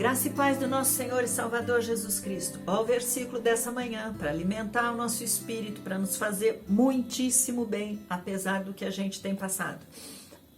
Graça e paz do nosso Senhor e Salvador Jesus Cristo. Ó, o versículo dessa manhã, para alimentar o nosso espírito, para nos fazer muitíssimo bem, apesar do que a gente tem passado.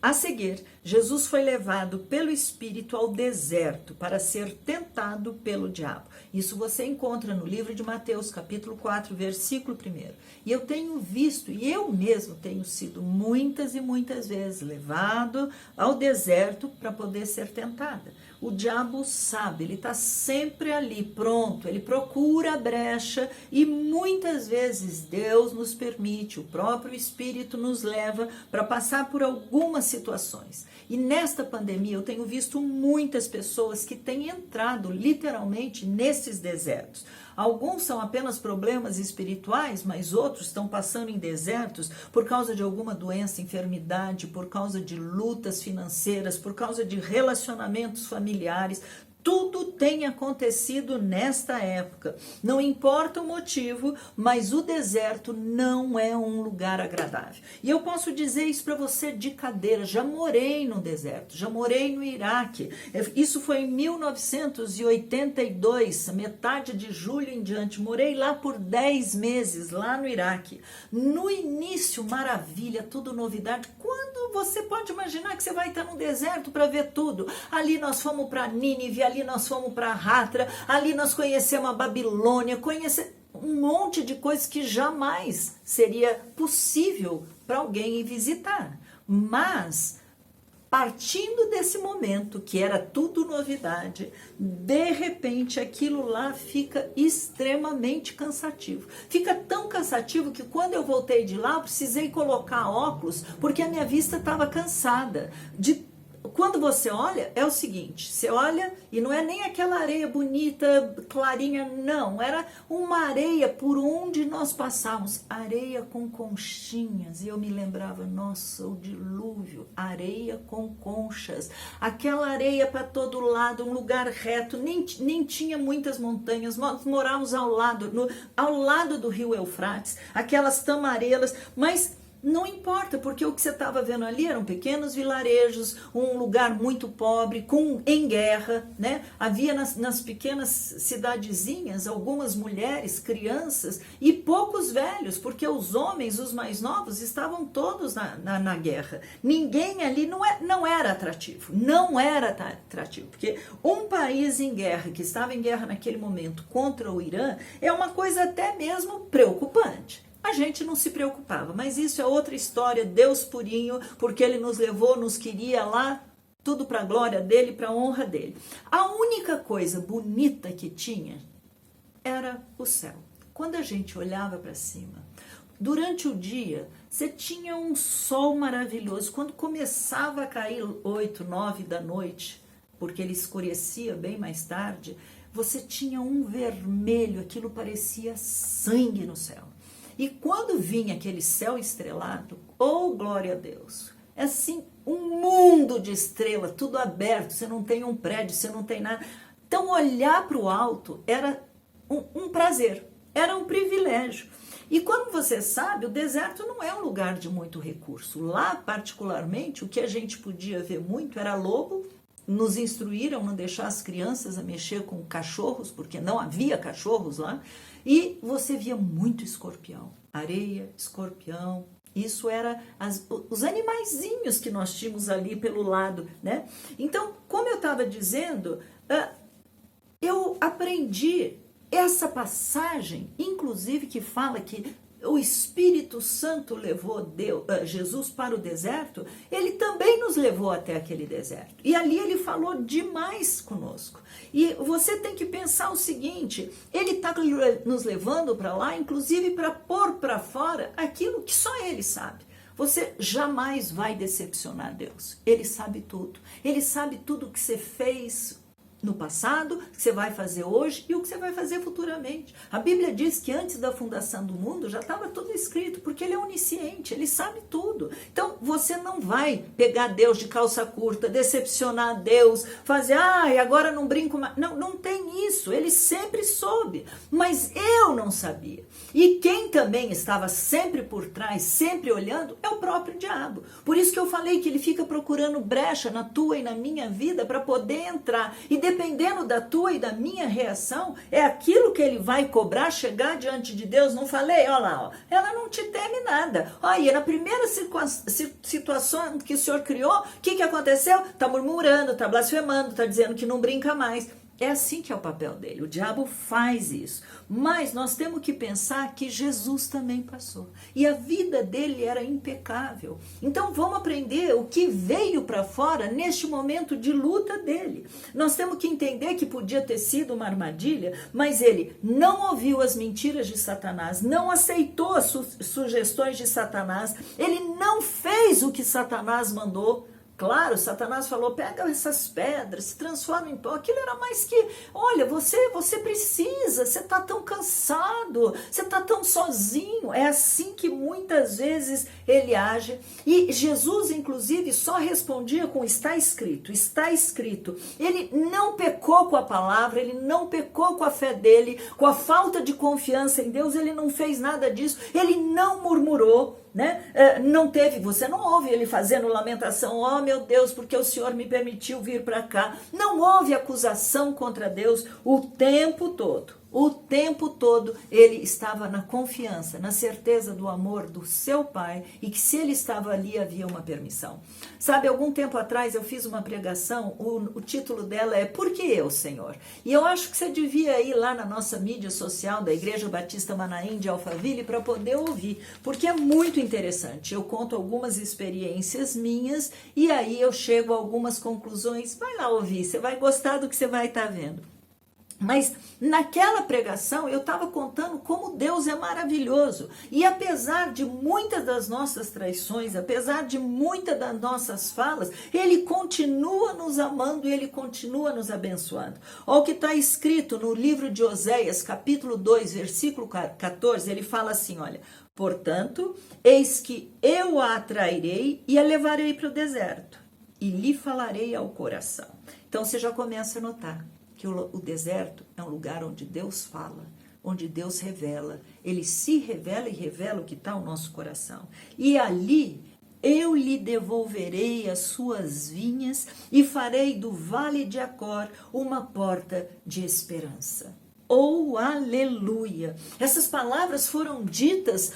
A seguir, Jesus foi levado pelo Espírito ao deserto para ser tentado pelo diabo. Isso você encontra no livro de Mateus, capítulo 4, versículo 1. E eu tenho visto, e eu mesmo tenho sido muitas e muitas vezes levado ao deserto para poder ser tentada. O diabo sabe, ele está sempre ali, pronto, ele procura a brecha e muitas vezes Deus nos permite, o próprio Espírito nos leva para passar por algumas situações. E nesta pandemia eu tenho visto muitas pessoas que têm entrado literalmente nesses desertos. Alguns são apenas problemas espirituais, mas outros estão passando em desertos por causa de alguma doença, enfermidade, por causa de lutas financeiras, por causa de relacionamentos familiares. Tudo tem acontecido nesta época. Não importa o motivo, mas o deserto não é um lugar agradável. E eu posso dizer isso para você de cadeira. Já morei no deserto, já morei no Iraque. Isso foi em 1982, metade de julho em diante. Morei lá por 10 meses, lá no Iraque. No início, maravilha, tudo novidade. Quando você pode imaginar que você vai estar no deserto para ver tudo? Ali nós fomos para Nínive, ali nós fomos para Hatra, ali nós conhecemos a Babilônia, conhecemos um monte de coisas que jamais seria possível para alguém ir visitar. Mas, partindo desse momento, que era tudo novidade, de repente aquilo lá fica extremamente cansativo. Fica tão cansativo que quando eu voltei de lá, eu precisei colocar óculos, porque a minha vista estava cansada. Quando você olha, é o seguinte, você olha e não é nem aquela areia bonita, clarinha, não, era uma areia por onde nós passávamos, areia com conchinhas, e eu me lembrava, nossa, o dilúvio, areia com conchas, aquela areia para todo lado, um lugar reto, nem tinha muitas montanhas, nós morávamos ao lado do rio Eufrates, aquelas tamarelas, mas não importa, porque o que você estava vendo ali eram pequenos vilarejos, um lugar muito pobre, em guerra, né? Havia nas pequenas cidadezinhas algumas mulheres, crianças e poucos velhos, porque os homens, os mais novos, estavam todos na guerra. Ninguém ali não era atrativo, porque um país em guerra, que estava em guerra naquele momento contra o Irã, é uma coisa até mesmo preocupante. A gente não se preocupava, mas isso é outra história, Deus purinho, porque Ele nos levou, nos queria lá, tudo para a glória dEle, para a honra dEle. A única coisa bonita que tinha era o céu. Quando a gente olhava para cima, durante o dia, você tinha um sol maravilhoso. Quando começava a cair 8, 9 da noite, porque ele escurecia bem mais tarde, você tinha um vermelho, aquilo parecia sangue no céu. E quando vinha aquele céu estrelado, oh glória a Deus, é assim, um mundo de estrela, tudo aberto, você não tem um prédio, você não tem nada. Então olhar para o alto era um prazer, era um privilégio. E como você sabe, o deserto não é um lugar de muito recurso. Lá, particularmente, o que a gente podia ver muito era lobo. Nos instruíram a não deixar as crianças a mexer com cachorros, porque não havia cachorros lá. E você via muito escorpião, areia, escorpião. Isso era os animaizinhos que nós tínhamos ali pelo lado, né? Então, como eu estava dizendo, eu aprendi essa passagem, inclusive que fala que o Espírito Santo levou Jesus para o deserto, ele também nos levou até aquele deserto. E ali ele falou demais conosco. E você tem que pensar o seguinte, ele está nos levando para lá, inclusive para pôr para fora aquilo que só ele sabe. Você jamais vai decepcionar Deus. Ele sabe tudo. Ele sabe tudo que você fez no passado, o que você vai fazer hoje e o que você vai fazer futuramente. A Bíblia diz que antes da fundação do mundo já estava tudo escrito, porque ele é onisciente, ele sabe tudo. Então você não vai pegar Deus de calça curta, decepcionar Deus, fazer, agora não brinco mais. Não tem isso, ele sempre soube, mas eu não sabia. E quem também estava sempre por trás, sempre olhando, é o próprio diabo. Por isso que eu falei que ele fica procurando brecha na tua e na minha vida para poder entrar. E dependendo da tua e da minha reação, é aquilo que ele vai cobrar, chegar diante de Deus. Não falei? Olha lá, ó, ela não te teme nada. Olha, na primeira situação que o Senhor criou, o que aconteceu? Está murmurando, está blasfemando, está dizendo que não brinca mais. É assim que é o papel dele, o diabo faz isso. Mas nós temos que pensar que Jesus também passou. E a vida dele era impecável. Então vamos aprender o que veio para fora neste momento de luta dele. Nós temos que entender que podia ter sido uma armadilha, mas ele não ouviu as mentiras de Satanás, não aceitou as sugestões de Satanás, ele não fez o que Satanás mandou. Claro, Satanás falou, pega essas pedras, se transforma em pó. Aquilo era mais que, olha, você precisa, você está tão cansado, você está tão sozinho. É assim que muitas vezes ele age. E Jesus, inclusive, só respondia com está escrito, está escrito. Ele não pecou com a palavra, ele não pecou com a fé dele, com a falta de confiança em Deus, ele não fez nada disso, ele não murmurou. Né? Não teve, você não ouve ele fazendo lamentação, oh meu Deus, porque o Senhor me permitiu vir para cá. Não houve acusação contra Deus o tempo todo. O tempo todo ele estava na confiança, na certeza do amor do seu pai e que se ele estava ali havia uma permissão. Sabe, algum tempo atrás eu fiz uma pregação, o título dela é Por que eu, Senhor? E eu acho que você devia ir lá na nossa mídia social da Igreja Batista Manaim de Alphaville para poder ouvir, porque é muito interessante. Eu conto algumas experiências minhas e aí eu chego a algumas conclusões. Vai lá ouvir, você vai gostar do que você vai estar vendo. Mas naquela pregação eu estava contando como Deus é maravilhoso. E apesar de muitas das nossas traições, apesar de muitas das nossas falas, Ele continua nos amando e Ele continua nos abençoando. Olha o que está escrito no livro de Oséias, capítulo 2, versículo 14, ele fala assim, olha, portanto, eis que eu a atrairei e a levarei para o deserto e lhe falarei ao coração. Então você já começa a notar que o deserto é um lugar onde Deus fala, onde Deus revela. Ele se revela e revela o que está no nosso coração. E ali eu lhe devolverei as suas vinhas e farei do vale de Acor uma porta de esperança. Oh, aleluia! Essas palavras foram ditas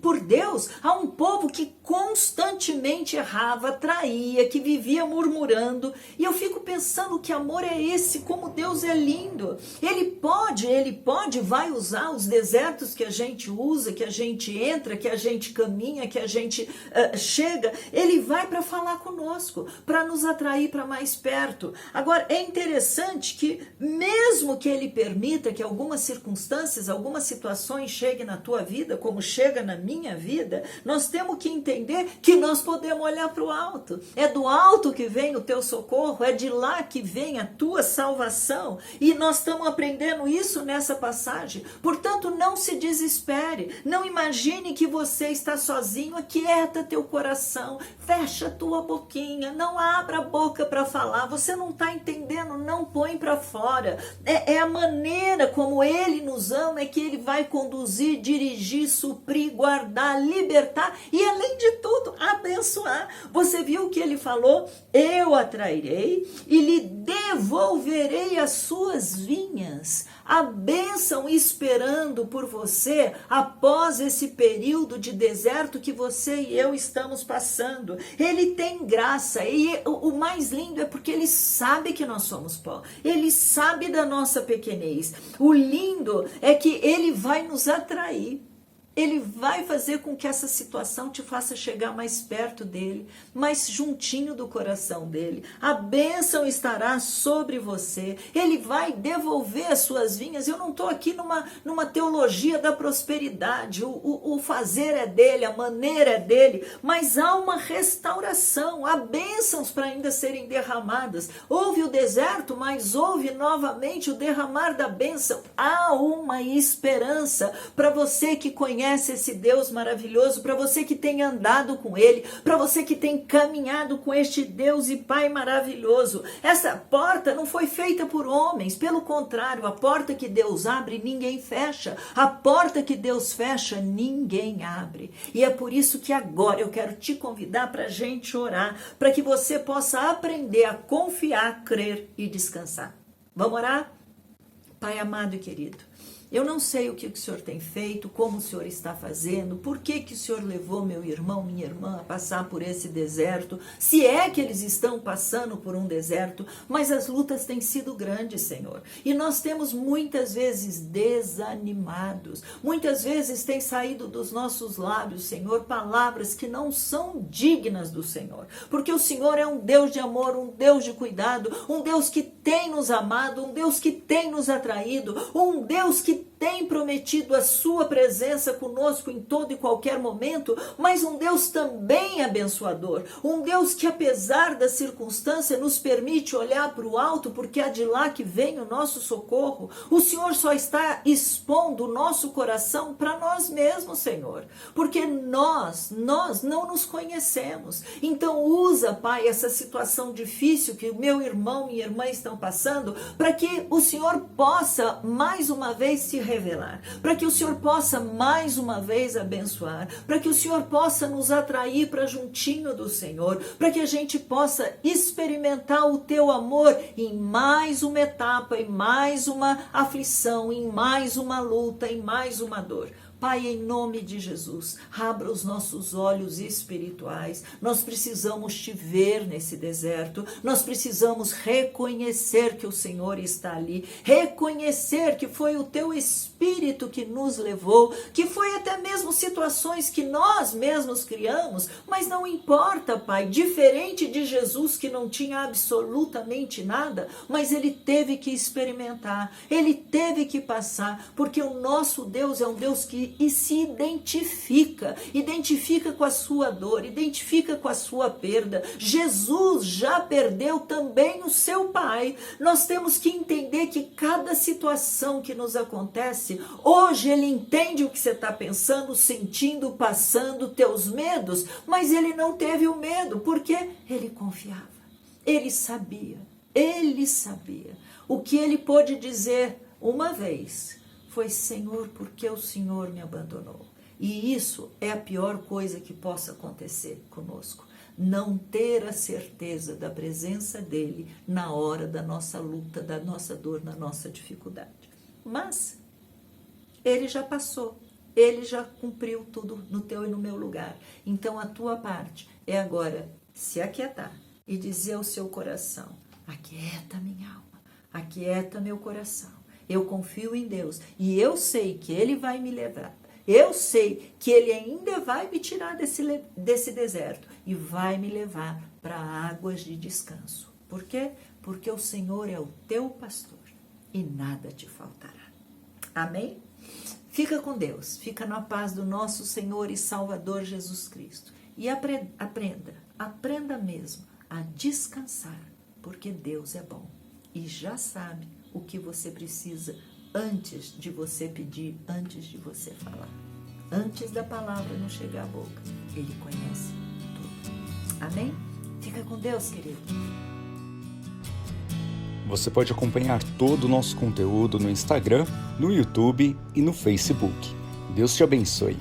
por Deus a um povo que constantemente errava, traía, que vivia murmurando. E eu fico pensando que amor é esse, como Deus é lindo. Ele pode, vai usar os desertos que a gente usa, que a gente entra, que a gente caminha, que a gente chega. Ele vai para falar conosco, para nos atrair para mais perto. Agora, é interessante que mesmo que ele permita que algumas circunstâncias, algumas situações cheguem na tua vida, como chega na minha vida, nós temos que entender que nós podemos olhar para o alto. É do alto que vem o teu socorro, é de lá que vem a tua salvação. E nós estamos aprendendo isso nessa passagem. Portanto, não se desespere. Não imagine que você está sozinho. Aquieta teu coração. Fecha tua boquinha. Não abra a boca para falar. Você não está entendendo. Não põe para fora. É a maneira como Ele nos ama, é que Ele vai conduzir, dirigir, suprir, guardar, libertar e, além de tudo, abençoar. Você viu o que ele falou? Eu atrairei e lhe devolverei as suas vinhas. A bênção esperando por você após esse período de deserto que você e eu estamos passando. Ele tem graça e o mais lindo é porque ele sabe que nós somos pó. Ele sabe da nossa pequenez. O lindo é que ele vai nos atrair. Ele vai fazer com que essa situação te faça chegar mais perto dele, mais juntinho do coração dele. A bênção estará sobre você. Ele vai devolver as suas vinhas. Eu não estou aqui numa teologia da prosperidade. O fazer é dele, a maneira é dele, mas há uma restauração. Há bênçãos para ainda serem derramadas. Houve o deserto, mas houve novamente o derramar da bênção. Há uma esperança para você que conhece conhece esse Deus maravilhoso, para você que tem andado com Ele, para você que tem caminhado com este Deus e Pai maravilhoso. Essa porta não foi feita por homens, pelo contrário, a porta que Deus abre, ninguém fecha. A porta que Deus fecha, ninguém abre. E é por isso que agora eu quero te convidar para a gente orar, para que você possa aprender a confiar, crer e descansar. Vamos orar? Pai amado e querido, eu não sei o que o Senhor tem feito, como o Senhor está fazendo, por que o Senhor levou meu irmão, minha irmã a passar por esse deserto, se é que eles estão passando por um deserto, mas as lutas têm sido grandes, Senhor. E nós temos muitas vezes desanimados, muitas vezes tem saído dos nossos lábios, Senhor, palavras que não são dignas do Senhor, porque o Senhor é um Deus de amor, um Deus de cuidado, um Deus que tem nos amado, um Deus que tem nos atraído, um Deus que tem prometido a sua presença conosco em todo e qualquer momento, mas um Deus também abençoador, um Deus que apesar da circunstância nos permite olhar para o alto, porque é de lá que vem o nosso socorro. O Senhor só está expondo o nosso coração para nós mesmos, Senhor, porque nós não nos conhecemos. Então usa, Pai, essa situação difícil que o meu irmão e minha irmã estão passando, para que o Senhor possa mais uma vez se revelar, para que o Senhor possa mais uma vez abençoar, para que o Senhor possa nos atrair para juntinho do Senhor, para que a gente possa experimentar o teu amor em mais uma etapa, em mais uma aflição, em mais uma luta, em mais uma dor. Pai, em nome de Jesus, abra os nossos olhos espirituais. Nós precisamos te ver nesse deserto. Nós precisamos reconhecer que o Senhor está ali. Reconhecer que foi o teu Espírito que nos levou, que foi até mesmo situações que nós mesmos criamos, mas não importa, Pai. Diferente de Jesus, que não tinha absolutamente nada, mas ele teve que experimentar, ele teve que passar, porque o nosso Deus é um Deus que se identifica com a sua dor, identifica com a sua perda. Jesus já perdeu também o seu pai. Nós temos que entender que cada situação que nos acontece, hoje ele entende o que você está pensando, sentindo, passando, teus medos, mas ele não teve o medo, porque ele confiava, ele sabia. O que ele pôde dizer uma vez foi: Senhor, por que o Senhor me abandonou? E isso é a pior coisa que possa acontecer conosco. Não ter a certeza da presença dele na hora da nossa luta, da nossa dor, na nossa dificuldade. Mas ele já passou, ele já cumpriu tudo no teu e no meu lugar. Então a tua parte é agora se aquietar e dizer ao seu coração: aquieta minha alma, aquieta meu coração. Eu confio em Deus e eu sei que Ele vai me levar. Eu sei que Ele ainda vai me tirar desse deserto e vai me levar para águas de descanso. Por quê? Porque o Senhor é o teu pastor e nada te faltará. Amém? Fica com Deus, fica na paz do nosso Senhor e Salvador Jesus Cristo. E aprenda mesmo a descansar, porque Deus é bom e já sabe o que você precisa antes de você pedir, antes de você falar. Antes da palavra não chegar à boca, Ele conhece tudo. Amém? Fica com Deus, querido. Você pode acompanhar todo o nosso conteúdo no Instagram, no YouTube e no Facebook. Deus te abençoe.